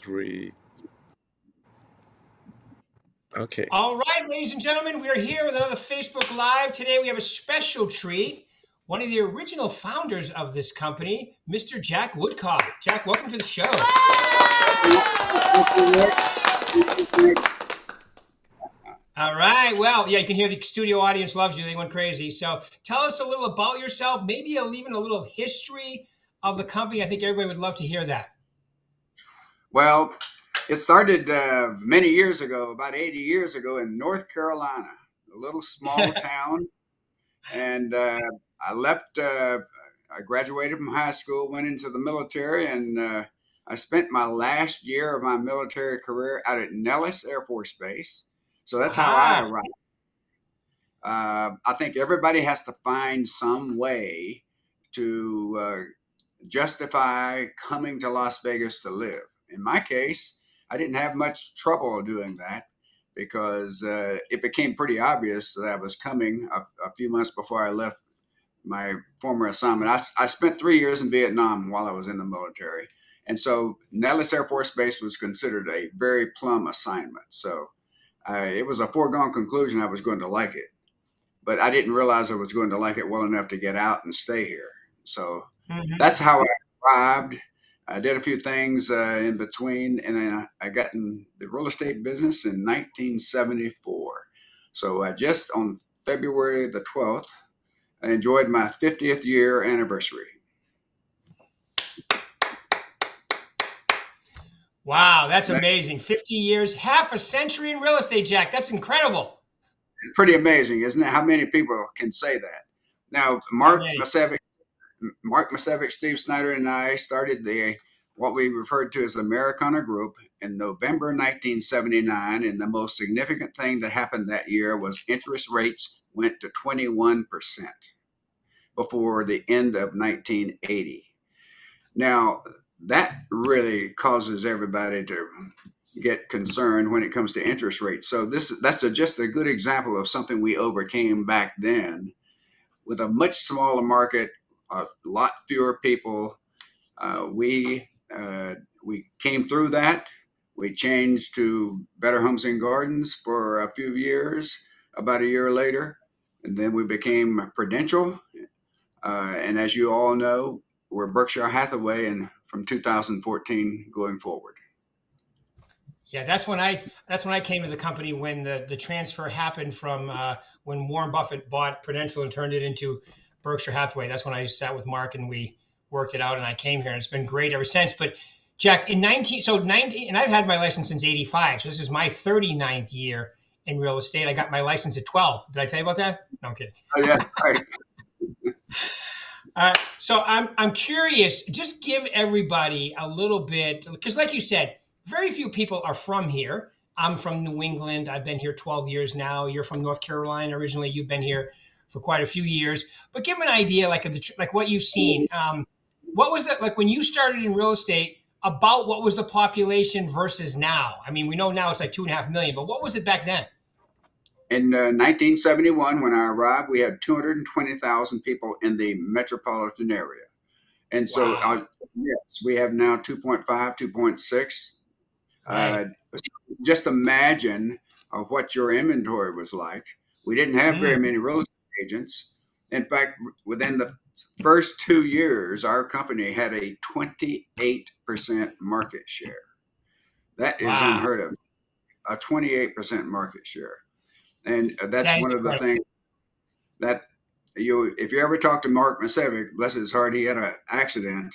3. Okay. All right, ladies and gentlemen, we are here with another Facebook Live. Today we have a special treat. One of the original founders of this company, Mr. Jack Woodcock. Jack, welcome to the show. All right. Well, yeah, you can hear the studio audience loves you. They went crazy. So tell us a little about yourself, maybe even a little history of the company. I think everybody would love to hear that. Well, it started many years ago, about 80 years ago in North Carolina, a little small town. And I left, I graduated from high school, went into the military, and I spent my last year of my military career out at Nellis Air Force Base. So that's how I arrived. I think everybody has to find some way to justify coming to Las Vegas to live. In my case, I didn't have much trouble doing that because it became pretty obvious that I was coming a few months before I left my former assignment. I spent 3 years in Vietnam while I was in the military. And so Nellis Air Force Base was considered a very plum assignment. So it was a foregone conclusion I was going to like it. But I didn't realize I was going to like it well enough to get out and stay here. So that's how I arrived. I did a few things in between, and then I got in the real estate business in 1974. So just on February the 12th, I enjoyed my 50th year anniversary. Wow, that's amazing. 50 years, half a century in real estate, Jack. That's incredible. It's pretty amazing, isn't it? How many people can say that? Now, Mark Masevic, Steve Snyder, and I started what we referred to as the Americana Group in November 1979. And the most significant thing that happened that year was interest rates went to 21% before the end of 1980. Now, that really causes everybody to get concerned when it comes to interest rates. So that's just a good example of something we overcame back then with a much smaller market, a lot fewer people. We came through that. We changed to Better Homes and Gardens for a few years, about a year later, and then we became Prudential. And as you all know, we're Berkshire Hathaway, and from 2014 going forward. Yeah, that's when I came to the company when the transfer happened from when Warren Buffett bought Prudential and turned it into Berkshire Hathaway. That's when I sat with Mark and we worked it out, and I came here, and it's been great ever since. But Jack, and I've had my license since 85, so this is my 39th year in real estate. I got my license at 12. Did I tell you about that? No, I'm kidding. Oh yeah, right. So I'm curious. Just give everybody a little bit, because like you said, very few people are from here. I'm from New England. I've been here 12 years now. You're from North Carolina originally. You've been here for quite a few years. But give them an idea, like what you've seen. What was it like when you started in real estate? About what was the population versus now? I mean, we know now it's like 2.5 million, but what was it back then? In 1971, when I arrived, we had 220,000 people in the metropolitan area. And so, yes, we have now 2.5, 2.6. Right. Just imagine what your inventory was like. We didn't have very many real estate agents. In fact, within the first 2 years, our company had a 28% market share. That is unheard of, a 28% market share. And that's one of the things that if you ever talk to Mark Masevic, bless his heart, he had an accident.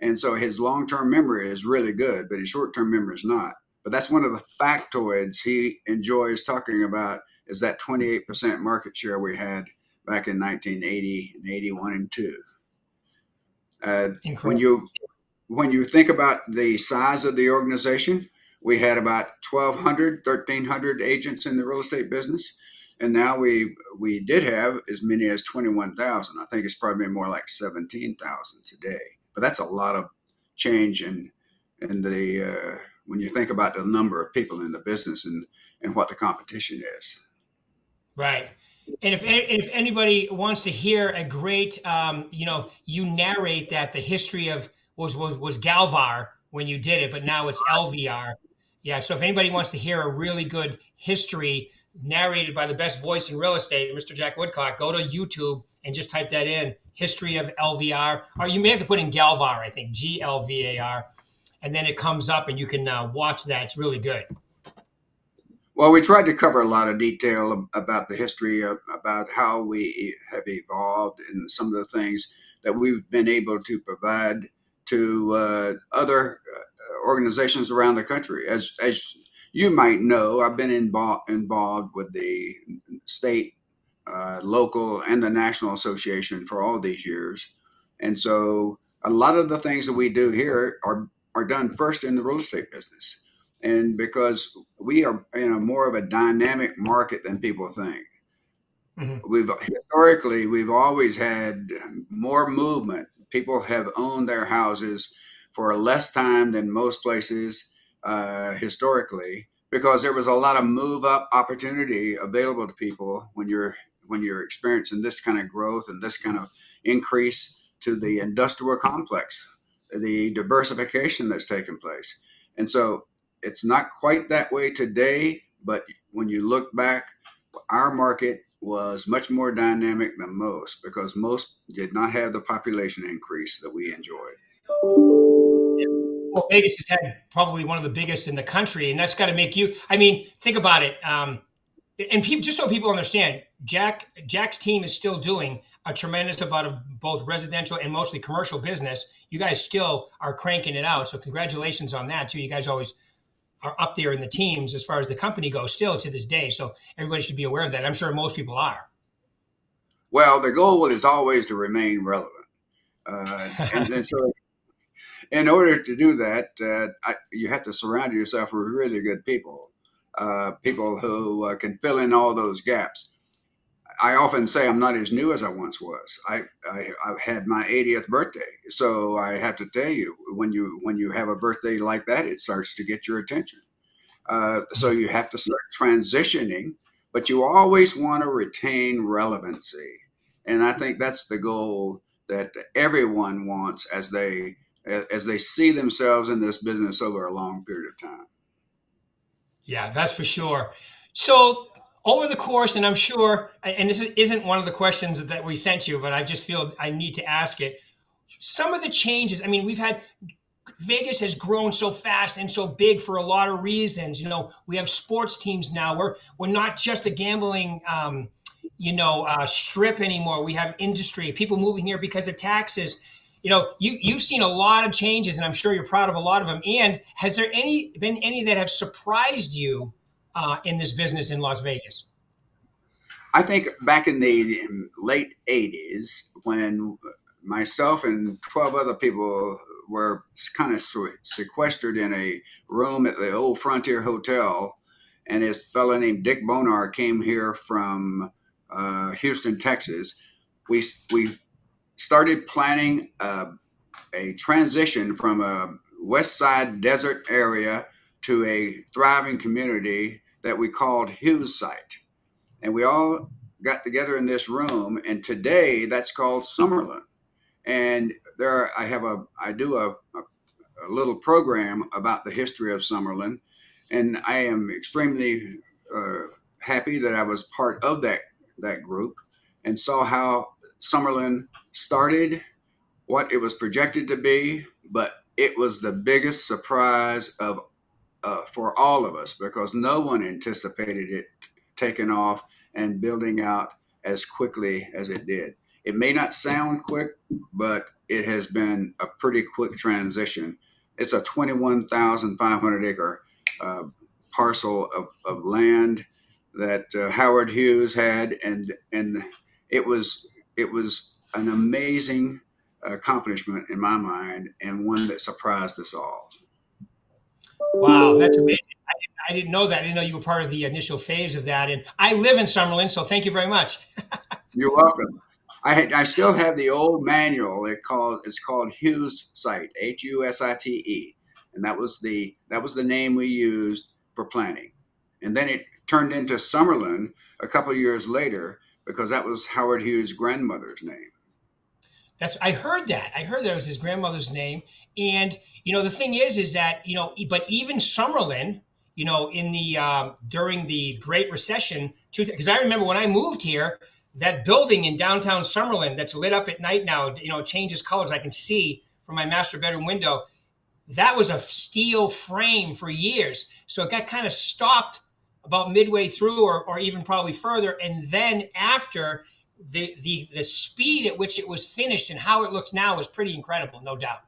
And so his long-term memory is really good, but his short-term memory is not. But that's one of the factoids he enjoys talking about, is that 28% market share we had back in 1980 and 81 and 2. When you think about the size of the organization, we had about 1,300 agents in the real estate business. And now we did have as many as 21,000. I think it's probably more like 17,000 today. But that's a lot of change in the when you think about the number of people in the business and what the competition is. Right. And if anybody wants to hear a great, you narrate that the history of was Galvar when you did it, but now it's LVR. Yeah. So if anybody wants to hear a really good history narrated by the best voice in real estate, Mr. Jack Woodcock, go to YouTube and just type that in, history of LVR. Or you may have to put in Galvar, I think, GLVAR. And then it comes up and you can watch that. It's really good. Well, we tried to cover a lot of detail about the history of about how we have evolved and some of the things that we've been able to provide to other organizations around the country. As you might know, I've been involved with the state, local, and the national association for all these years, and so a lot of the things that we do here are done first in the real estate business. And because we are in a more of a dynamic market than people think, Mm-hmm. we've always had more movement. People have owned their houses for less time than most places historically, because there was a lot of move up opportunity available to people when you're experiencing this kind of growth and this kind of increase to the industrial complex, the diversification that's taken place. And so it's not quite that way today, but when you look back, our market was much more dynamic than most because most did not have the population increase that we enjoyed. Well, Vegas has had probably one of the biggest in the country, and that's got to make you. I mean, think about it. And people, just so people understand, Jack's team is still doing a tremendous amount of both residential and mostly commercial business. You guys still are cranking it out, so congratulations on that too. You guys always are up there in the teams as far as the company goes, still to this day. So everybody should be aware of that. I'm sure most people are. Well, the goal is always to remain relevant. And so in order to do that, you have to surround yourself with really good people, people who can fill in all those gaps. I often say I'm not as new as I once was. I've had my 80th birthday, so I have to tell you, when you have a birthday like that, it starts to get your attention. So you have to start transitioning, but you always want to retain relevancy, and I think that's the goal that everyone wants as they see themselves in this business over a long period of time. Yeah, that's for sure. So over the course, and I'm sure, and this isn't one of the questions that we sent you, but I just feel I need to ask it. Some of the changes, I mean, we've had Vegas has grown so fast and so big for a lot of reasons. You know, we have sports teams now. We're not just a gambling, strip anymore. We have industry, people moving here because of taxes. You know, you've seen a lot of changes, and I'm sure you're proud of a lot of them. And has there been any that have surprised you in this business in Las Vegas? I think back in the late 80s, when myself and 12 other people were kind of sequestered in a room at the old Frontier Hotel, and this fellow named Dick Bonar came here from Houston, Texas. We started planning a transition from a West Side desert area to a thriving community that we called Hughes Site. And we all got together in this room, and today that's called Summerlin. And I do a little program about the history of Summerlin, and I am extremely happy that I was part of that group and saw how Summerlin started, what it was projected to be, but it was the biggest surprise of for all of us because no one anticipated it taking off and building out as quickly as it did. It may not sound quick, but it has been a pretty quick transition. It's a 21,500 acre parcel of land that Howard Hughes had, and it was an amazing accomplishment in my mind, and one that surprised us all. Wow, that's amazing. I didn't know that. I didn't know you were part of the initial phase of that. And I live in Summerlin, so thank you very much. You're welcome. I still have the old manual. It's called Hughes Site, Husite, and that was the name we used for planning. And then it turned into Summerlin a couple of years later because that was Howard Hughes' grandmother's name. I heard that. I heard that was his grandmother's name. And the thing is that but even Summerlin, in the during the Great Recession, because I remember when I moved here, that building in downtown Summerlin that's lit up at night now, it changes colors. I can see from my master bedroom window. That was a steel frame for years. So it got kind of stopped about midway through, or even probably further. And then after, the speed at which it was finished and how it looks now is pretty incredible, no doubt.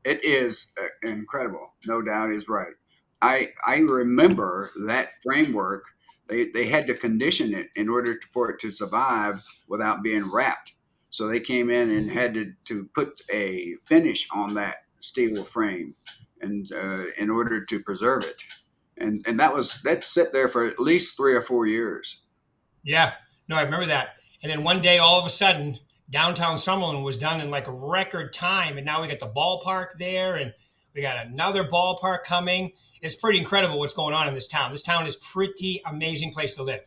It is incredible, no doubt is right. I remember that framework. They had to condition it in order for it to survive without being wrapped. So they came in and had to put a finish on that steel frame, and in order to preserve it, and that sit there for at least 3 or 4 years. Yeah, no, I remember that. And then one day, all of a sudden, downtown Summerlin was done in like a record time, and now we got the ballpark there, and we got another ballpark coming. It's pretty incredible what's going on in this town. This town is pretty amazing place to live.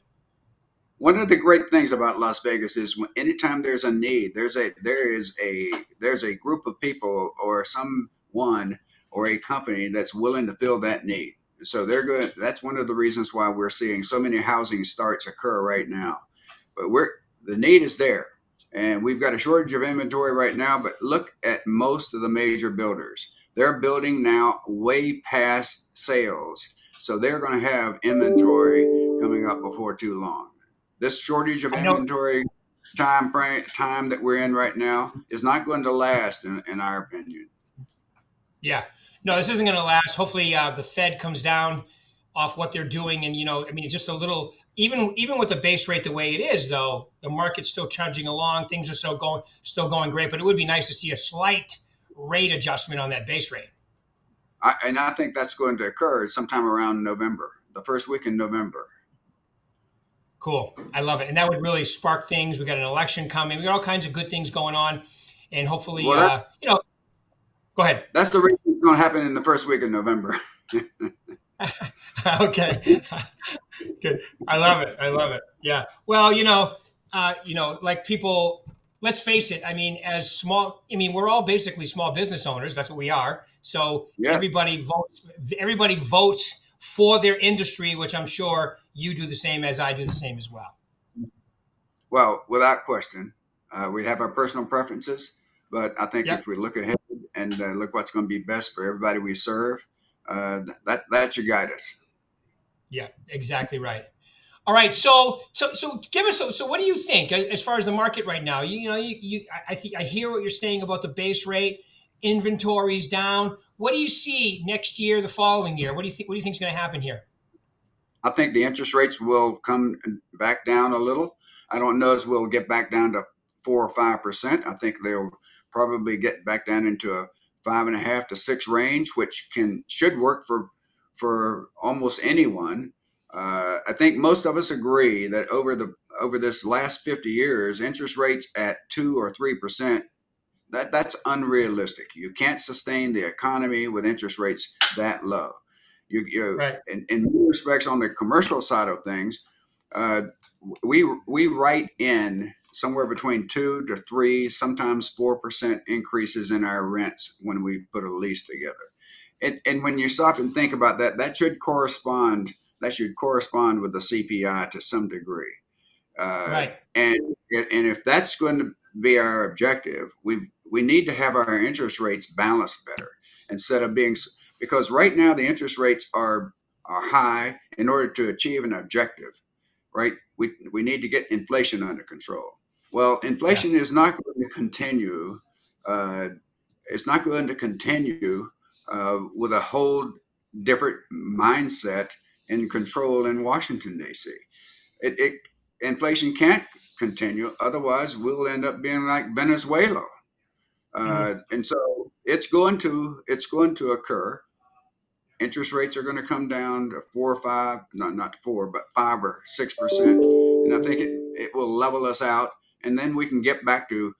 One of the great things about Las Vegas is anytime there's a need, there's a group of people or someone or a company that's willing to fill that need. So they're good. That's one of the reasons why we're seeing so many housing starts occur right now. But the need is there, and we've got a shortage of inventory right now. But look at most of the major builders; they're building now way past sales, so they're going to have inventory coming up before too long. This shortage of I know. inventory time that we're in right now is not going to last, in our opinion. Yeah. No, this isn't going to last. Hopefully, the Fed comes down off what they're doing, and I mean, just a little. Even with the base rate the way it is, though, the market's still trudging along. Things are still going great. But it would be nice to see a slight rate adjustment on that base rate. And I think that's going to occur sometime around November, the first week in November. Cool. I love it, and that would really spark things. We got an election coming. We got all kinds of good things going on, and hopefully, Well, go ahead. that's the reason it's going to happen in the first week of November. Okay. Good. I love it. I love it. Yeah. Well, like people, let's face it. I mean, we're all basically small business owners. That's what we are. So Yeah. everybody votes for their industry, which I'm sure you do the same as I do the same as well. Well, without question, we have our personal preferences, but I think Yep. if we look ahead and look what's going to be best for everybody we serve, that should guide us. Yeah, exactly right. All right, so give us so what do you think as far as the market right now? I think I hear what you're saying about the base rate, inventories down. What do you see next year, the following year? What do you think? What do you think is going to happen here? I think the interest rates will come back down a little. I don't know as we'll get back down to 4 or 5%. I think they'll probably get back down into a 5.5 to 6 range, which should work for almost anyone. I think most of us agree that over this last 50 years, interest rates at 2 or 3%, that's unrealistic. You can't sustain the economy with interest rates that low. Right. In many respects, on the commercial side of things, uh, we write in somewhere between 2 to 3, sometimes 4% increases in our rents when we put a lease together. And when you stop and think about that, that should correspond with the CPI to some degree. Right. And if that's going to be our objective, we need to have our interest rates balanced better instead of being, because right now the interest rates are high in order to achieve an objective, right? We need to get inflation under control. Well, inflation is not going to continue. It's not going to continue with a whole different mindset and control in Washington, D.C. Inflation can't continue. Otherwise, we'll end up being like Venezuela. And so it's going to occur. Interest rates are going to come down to 4 or 5, not 4, but 5 or 6%. And I think it will level us out. And then we can get back to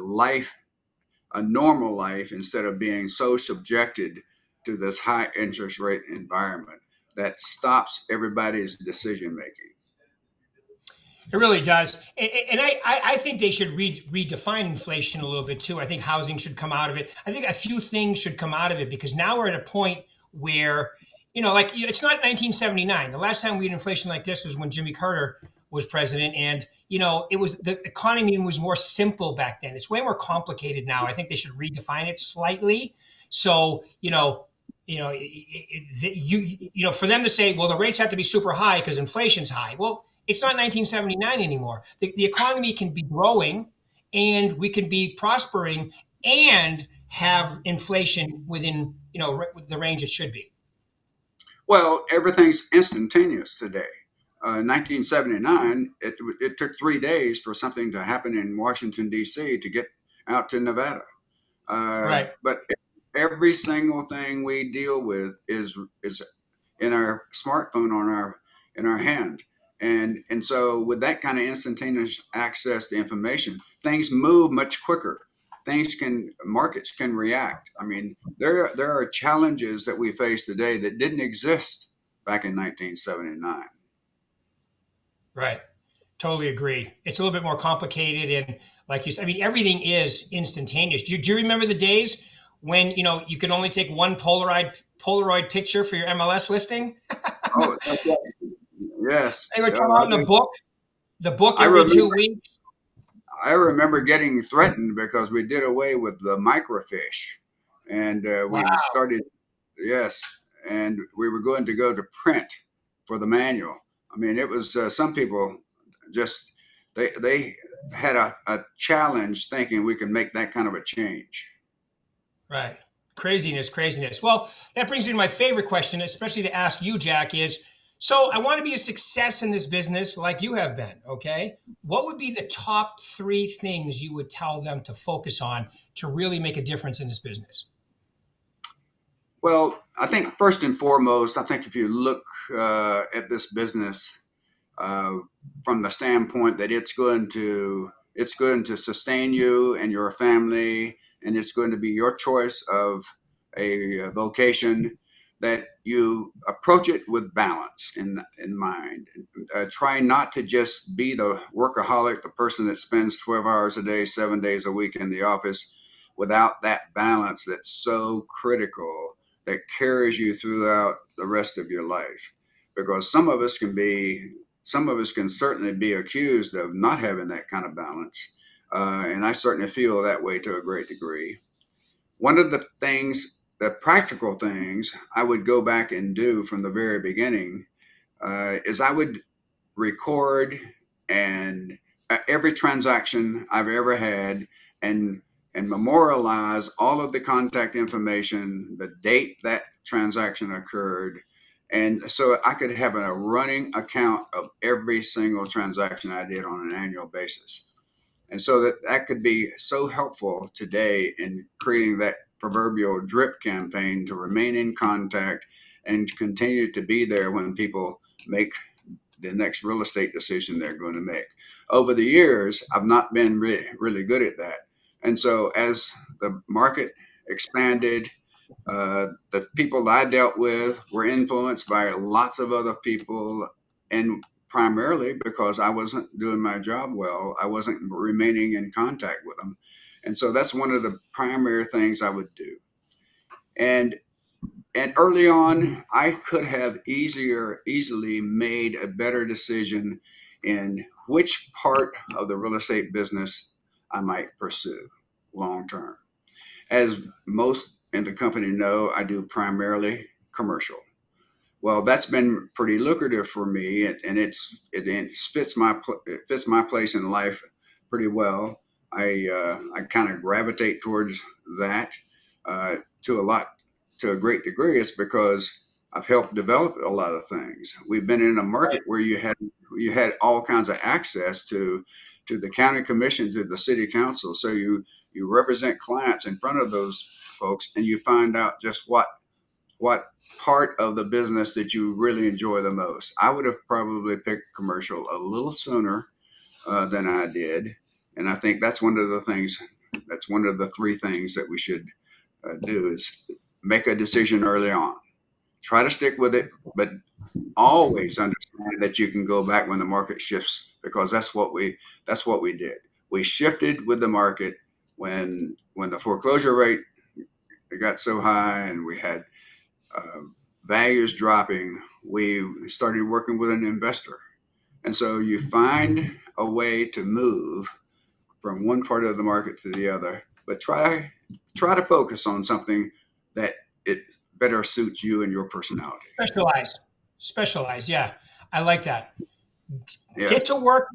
life, a normal life, instead of being so subjected to this high interest rate environment that stops everybody's decision making. It really does. And I think they should redefine inflation a little bit too. I think housing should come out of it. I think a few things should come out of it because now we're at a point where, it's not 1979. The last time we had inflation like this was when Jimmy Carter was president. And, it was the economy was more simple back then. It's way more complicated now. I think they should redefine it slightly. So, for them to say, well, the rates have to be super high because inflation's high. Well, it's not 1979 anymore. The economy can be growing and we can be prospering and have inflation within, the range it should be. Well, everything's instantaneous today. 1979, it took 3 days for something to happen in Washington, D.C. to get out to Nevada. Right. But every single thing we deal with is in our smartphone in our hand. And so with that kind of instantaneous access to information, things move much quicker. Markets can react. I mean, there are challenges that we face today that didn't exist back in 1979. Right. Totally agree. It's a little bit more complicated. And like you said, I mean, everything is instantaneous. Do you remember the days when, you could only take one Polaroid picture for your MLS listing? Oh, yes. They would come out in the book every 2 weeks. I remember getting threatened because we did away with the microfiche, and we started, yes, and we were going to go to print for the manual. I mean, it was some people just they had a challenge thinking we could make that kind of a change. Right. Craziness. Well, that brings me to my favorite question, especially to ask you, Jack, is, so I want to be a success in this business like you have been, okay? What would be the top 3 things you would tell them to focus on to really make a difference in this business? Well, I think first and foremost, I think if you look at this business from the standpoint that it's going to sustain you and your family, and it's going to be your choice of a vocation, that you approach it with balance in mind. Try not to just be the workaholic, the person that spends 12 hours a day, 7 days a week in the office, without that balance that's so critical that carries you throughout the rest of your life. Because some of us can certainly be accused of not having that kind of balance. And I certainly feel that way to a great degree. One of the practical things I would go back and do from the very beginning is I would record and every transaction I've ever had and memorialize all of the contact information, the date that transaction occurred. And so I could have a running account of every single transaction I did on an annual basis. And so that could be so helpful today in creating that proverbial drip campaign to remain in contact and to continue to be there when people make the next real estate decision they're going to make. Over the years, I've not been really good at that. And so as the market expanded, the people I dealt with were influenced by lots of other people, and primarily because I wasn't doing my job well, I wasn't remaining in contact with them. And so that's one of the primary things I would do. And early on, I could have easily made a better decision in which part of the real estate business I might pursue long term. As most in the company know, I do primarily commercial. Well, that's been pretty lucrative for me, and it fits my place in life pretty well. I kind of gravitate towards that uh, to a lot to a great degree. It's because I've helped develop a lot of things. We've been in a market where you had all kinds of access to the county commission, to the city council. So you represent clients in front of those folks, and you find out just what part of the business that you really enjoy the most. I would have probably picked commercial a little sooner than I did, and I think that's one of the things. That's one of the 3 things that we should do is make a decision early on. Try to stick with it, but always understand that you can go back when the market shifts, because that's what we did. We shifted with the market when the foreclosure rate got so high and we had uh, values dropping. We started working with an investor, and so you find a way to move from one part of the market to the other, but try to focus on something that it better suits you and your personality. Specialized. Specialized. Yeah. I like that. Yes. Get to work.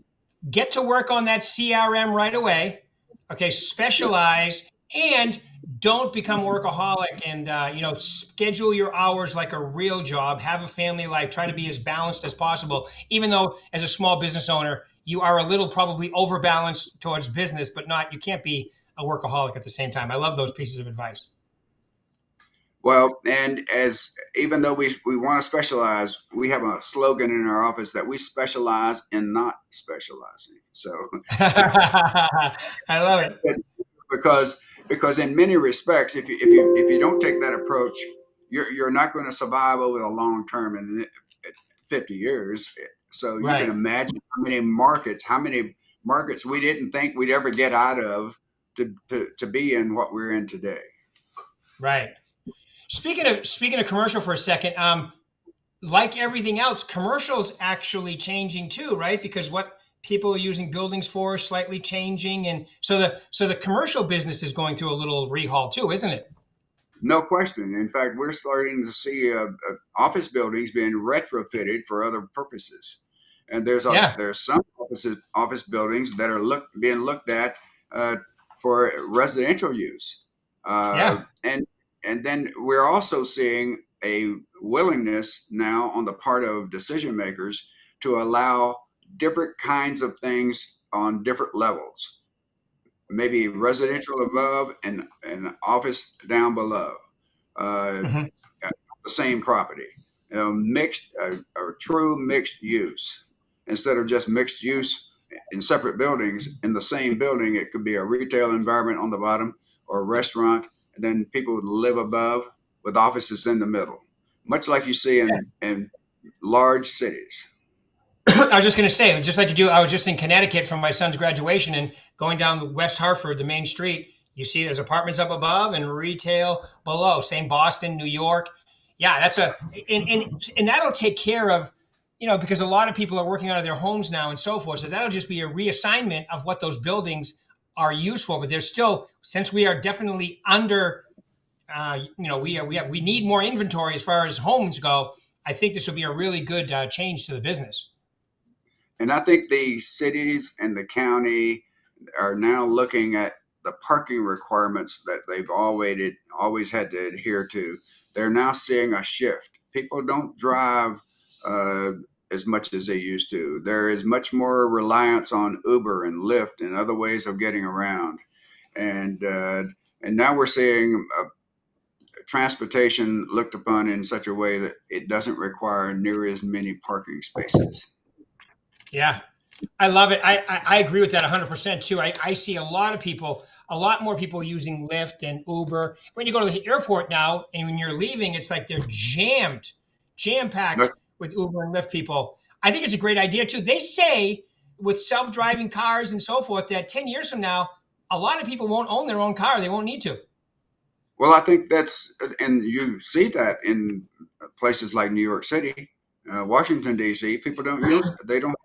Get to work on that CRM right away. Okay. Specialize and don't become workaholic and, schedule your hours like a real job. Have a family life. Try to be as balanced as possible. Even though as a small business owner, you are a little probably overbalanced towards business, but not, you can't be a workaholic at the same time. I love those pieces of advice. Well, and as even though we want to specialize, we have a slogan in our office that we specialize in not specializing. So I love it. because in many respects, if you don't take that approach, you're not going to survive over the long term in 50 years. So you can Right. imagine how many markets we didn't think we'd ever get out of to be in what we're in today. Right. Speaking of commercial for a second, like everything else, commercial's actually changing too, right? Because what people are using buildings for is slightly changing, and so the commercial business is going through a little rehaul too, isn't it? No question. In fact, we're starting to see office buildings being retrofitted for other purposes, and Yeah. there's some office buildings that are being looked at uh, for residential use, Yeah. and then we're also seeing a willingness now on the part of decision makers to allow different kinds of things on different levels, maybe residential above and office down below, uh, Hmm. the same property, mixed, or true mixed use, instead of just mixed use in separate buildings. In the same building, it could be a retail environment on the bottom or a restaurant, and then people would live above with offices in the middle, much like you see in large cities. I was just going to say, just like you do, I was just in Connecticut for my son's graduation and going down the West Hartford, the main street. You see, there's apartments up above and retail below. Same Boston, New York. Yeah, and that'll take care of, because a lot of people are working out of their homes now and so forth. So that'll just be a reassignment of what those buildings are used for. But there's still, since we are definitely under, we need more inventory as far as homes go. I think this will be a really good change to the business. And I think the cities and the county are now looking at the parking requirements that they've always had to adhere to. They're now seeing a shift. People don't drive uh, as much as they used to. There is much more reliance on Uber and Lyft and other ways of getting around. And and now we're seeing transportation looked upon in such a way that it doesn't require near as many parking spaces. Yeah, I love it. I agree with that 100% too. I see a lot of people, a lot more people using Lyft and Uber. When you go to the airport now and when you're leaving, it's like they're jam packed with Uber and Lyft people. I think it's a great idea too. They say with self driving cars and so forth that 10 years from now, a lot of people won't own their own car. They won't need to. Well, I think and you see that in places like New York City, Washington D.C. People they don't,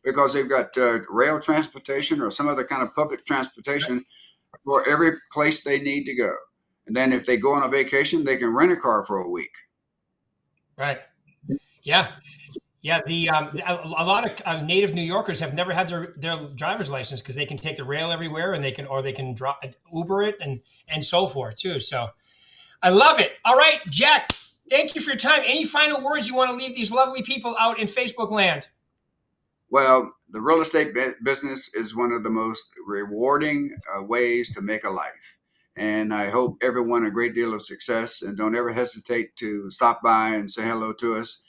because they've got rail transportation or some other kind of public transportation for every place they need to go. And then if they go on a vacation, they can rent a car for a week. Right. Yeah. Yeah, a lot of native New Yorkers have never had their driver's license because they can take the rail everywhere and they can drop Uber it and so forth too. So I love it. All right, Jack, thank you for your time. Any final words you want to leave these lovely people out in Facebook land? Well, the real estate business is one of the most rewarding ways to make a life. And I hope everyone a great deal of success, and don't ever hesitate to stop by and say hello to us.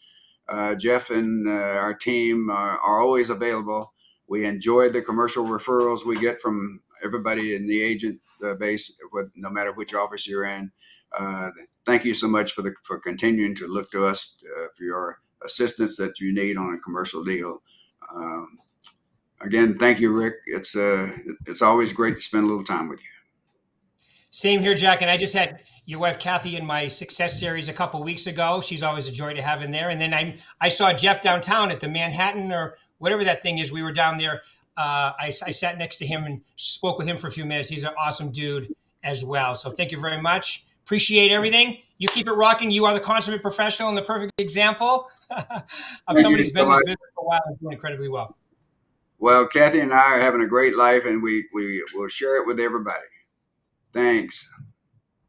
Jeff and our team are always available. We enjoy the commercial referrals we get from everybody in the agent base, no matter which office you're in. Uh, Thank you so much for continuing to look to us for your assistance that you need on a commercial deal. Again, thank you, Rick. It's always great to spend a little time with you. Same here, Jack. And I just had your wife Kathy in my success series a couple weeks ago. She's always a joy to have in there. And then I saw Jeff downtown at the Manhattan or whatever that thing is. We were down there. I sat next to him and spoke with him for a few minutes. He's an awesome dude as well. So thank you very much. Appreciate everything. You keep it rocking. You are the consummate professional and the perfect example of somebody who's been in this business for a while and doing incredibly well. Well, Kathy and I are having a great life, and we will share it with everybody. Thanks.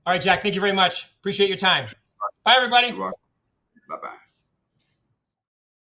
All right, Jack. Thank you very much. Appreciate your time. Bye, everybody. You're welcome. Bye-bye.